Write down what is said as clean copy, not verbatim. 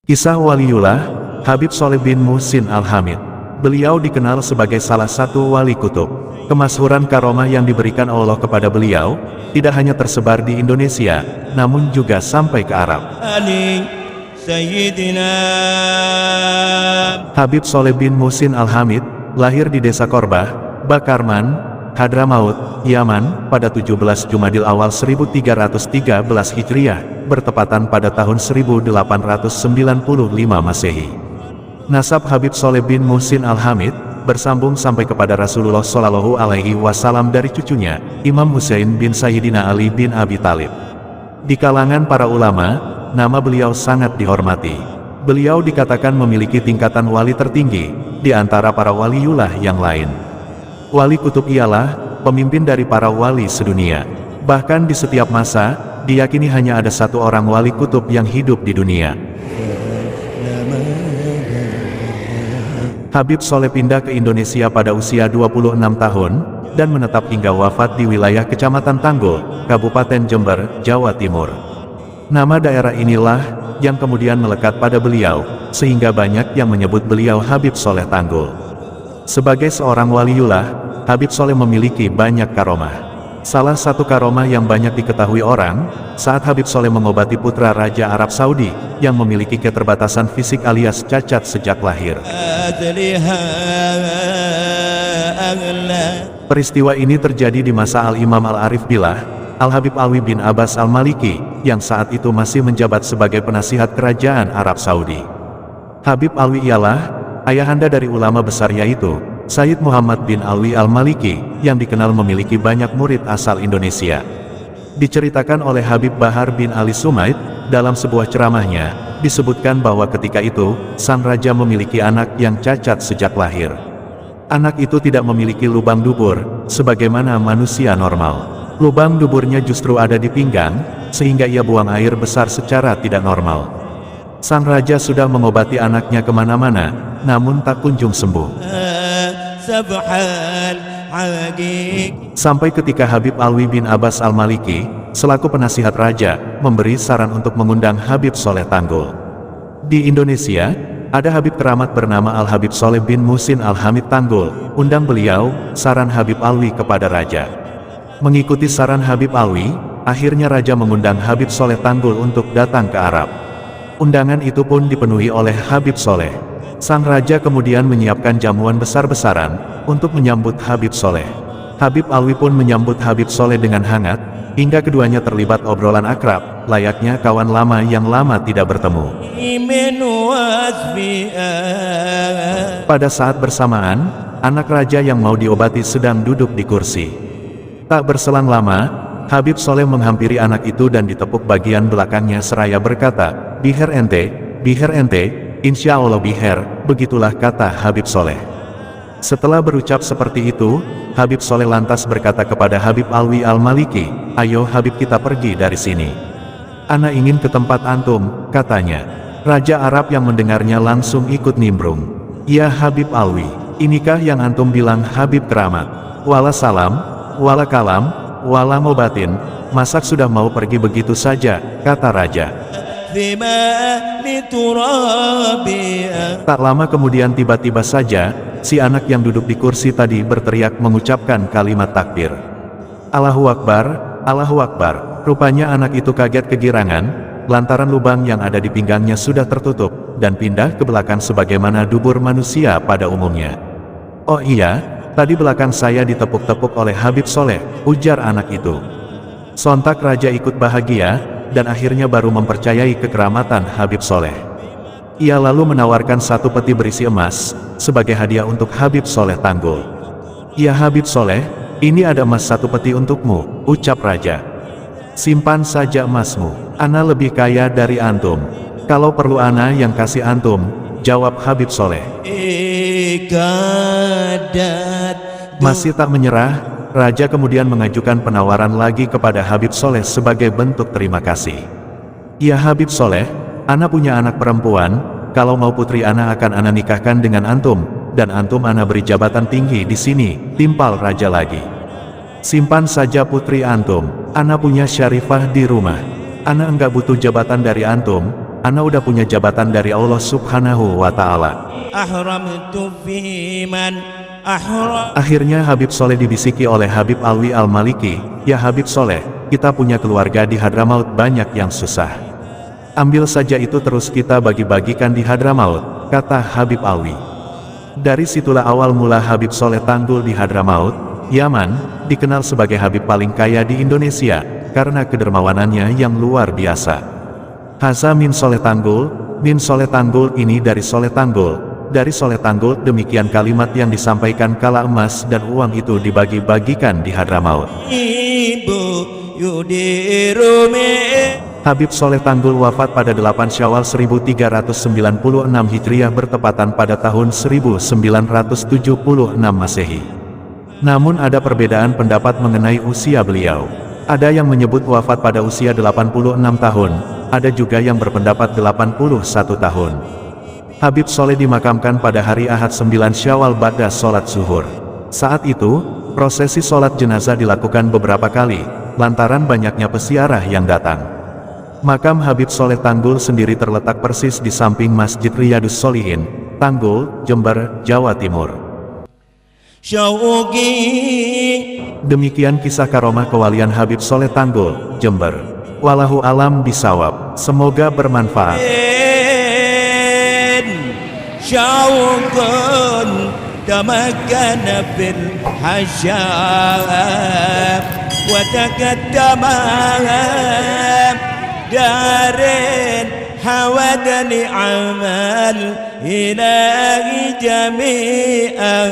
Kisah Waliullah Habib Sholeh bin Muhsin Al-Hamid. Beliau dikenal sebagai salah satu wali kutub. Kemasyhuran karomah yang diberikan Allah kepada beliau tidak hanya tersebar di Indonesia, namun juga sampai ke Arab. Habib Sholeh bin Muhsin Al-Hamid lahir di desa Korbah, Bakarman, Hadramaut, Yaman, pada 17 Jumadil Awal 1313 Hijriah, bertepatan pada tahun 1895 Masehi. Nasab Habib Sholeh bin Muhsin Al-Hamid bersambung sampai kepada Rasulullah Shallallahu Alaihi Wasallam dari cucunya, Imam Husain bin Sayyidina Ali bin Abi Thalib. Di kalangan para ulama, nama beliau sangat dihormati. Beliau dikatakan memiliki tingkatan wali tertinggi di antara para waliullah yang lain. Wali kutub ialah pemimpin dari para wali sedunia. Bahkan di setiap masa, diyakini hanya ada satu orang wali kutub yang hidup di dunia. Habib Sholeh pindah ke Indonesia pada usia 26 tahun, dan menetap hingga wafat di wilayah Kecamatan Tanggul, Kabupaten Jember, Jawa Timur. Nama daerah inilah yang kemudian melekat pada beliau, sehingga banyak yang menyebut beliau Habib Sholeh Tanggul. Sebagai seorang waliullah, Habib Sholeh memiliki banyak karomah. Salah satu karomah yang banyak diketahui orang, saat Habib Sholeh mengobati putra Raja Arab Saudi, yang memiliki keterbatasan fisik alias cacat sejak lahir. Peristiwa ini terjadi di masa Al-Imam Al-Arif Billah, Al-Habib Alwi bin Abbas Al-Maliki, yang saat itu masih menjabat sebagai penasihat kerajaan Arab Saudi. Habib Alwi ialah ayahanda dari ulama besar yaitu Sayyid Muhammad bin Alwi Al-Maliki, yang dikenal memiliki banyak murid asal Indonesia. Diceritakan oleh Habib Bahar bin Ali Sumaid, dalam sebuah ceramahnya, disebutkan bahwa ketika itu, sang raja memiliki anak yang cacat sejak lahir. Anak itu tidak memiliki lubang dubur, sebagaimana manusia normal. Lubang duburnya justru ada di pinggang, sehingga ia buang air besar secara tidak normal. Sang raja sudah mengobati anaknya kemana-mana, namun tak kunjung sembuh. Sampai ketika Habib Alwi bin Abbas Al-Maliki, selaku penasihat raja, memberi saran untuk mengundang Habib Sholeh Tanggul. Di Indonesia, ada Habib keramat bernama Al-Habib Sholeh bin Muhsin Al-Hamid Tanggul. Undang beliau, saran Habib Alwi kepada raja. Mengikuti saran Habib Alwi, akhirnya raja mengundang Habib Sholeh Tanggul untuk datang ke Arab. Undangan itu pun dipenuhi oleh Habib Sholeh. Sang raja kemudian menyiapkan jamuan besar-besaran untuk menyambut Habib Sholeh. Habib Alwi pun menyambut Habib Sholeh dengan hangat, hingga keduanya terlibat obrolan akrab, layaknya kawan lama yang lama tidak bertemu. Pada saat bersamaan, anak raja yang mau diobati sedang duduk di kursi. Tak berselang lama, Habib Sholeh menghampiri anak itu dan ditepuk bagian belakangnya seraya berkata, "Biher ente, insya Allah biher," begitulah kata Habib Sholeh. Setelah berucap seperti itu, Habib Sholeh lantas berkata kepada Habib Alwi Al-Maliki, "Ayo Habib, kita pergi dari sini. Ana ingin ke tempat antum," katanya. Raja Arab yang mendengarnya langsung ikut nimbrung. "Ya Habib Alwi, inikah yang antum bilang Habib keramat? Wala salam, wala kalam, wala mobatin, masak sudah mau pergi begitu saja," kata raja. Tak lama kemudian tiba-tiba saja, si anak yang duduk di kursi tadi berteriak mengucapkan kalimat takbir. "Allahu Akbar, Allahu Akbar." Rupanya anak itu kaget kegirangan, lantaran lubang yang ada di pinggangnya sudah tertutup, dan pindah ke belakang sebagaimana dubur manusia pada umumnya. "Oh iya, tadi belakang saya ditepuk-tepuk oleh Habib Sholeh," ujar anak itu. Sontak raja ikut bahagia, dan akhirnya baru mempercayai kekeramatan Habib Sholeh. Ia lalu menawarkan satu peti berisi emas, sebagai hadiah untuk Habib Sholeh Tanggul. "Ya Habib Sholeh, ini ada emas satu peti untukmu," ucap raja. "Simpan saja emasmu, ana lebih kaya dari antum. Kalau perlu ana yang kasih antum," jawab Habib Sholeh. Masih tak menyerah, raja kemudian mengajukan penawaran lagi kepada Habib Sholeh sebagai bentuk terima kasih. "Ya Habib Sholeh, ana punya anak perempuan, kalau mau putri ana akan ana nikahkan dengan antum, dan antum ana beri jabatan tinggi di sini," timpal raja lagi. Simpan saja putri antum, ana punya Syarifah di rumah. Ana enggak butuh jabatan dari antum, ana udah punya jabatan dari Allah Subhanahu wa Ta'ala. Akhirnya Habib Soleh dibisiki oleh Habib Alwi Al-Maliki, "Ya Habib Soleh, kita punya keluarga di Hadramaut banyak yang susah. Ambil saja itu terus kita bagi-bagikan di Hadramaut," kata Habib Alwi. Dari situlah awal mula Habib Soleh Tanggul di Hadramaut, Yaman, dikenal sebagai Habib paling kaya di Indonesia, karena kedermawanannya yang luar biasa. Haza min Soleh Tanggul, min Soleh Tanggul ini dari Soleh Tanggul, dari Soleh Tanggul, demikian kalimat yang disampaikan kala emas dan uang itu dibagi-bagikan di Hadramaut. Habib Soleh Tanggul wafat pada 8 Syawal 1396 Hijriah bertepatan pada tahun 1976 Masehi. Namun ada perbedaan pendapat mengenai usia beliau. Ada yang menyebut wafat pada usia 86 tahun, ada juga yang berpendapat 81 tahun. Habib Soleh dimakamkan pada hari Ahad 9 Syawal ba'da sholat zuhur. Saat itu, prosesi sholat jenazah dilakukan beberapa kali, lantaran banyaknya peziarah yang datang. Makam Habib Soleh Tanggul sendiri terletak persis di samping Masjid Riyadus Sholihin, Tanggul, Jember, Jawa Timur. Demikian kisah karomah kewalian Habib Soleh Tanggul, Jember. Wallahu alam bisawab. Semoga bermanfaat. حودني عمل إلهي جميعا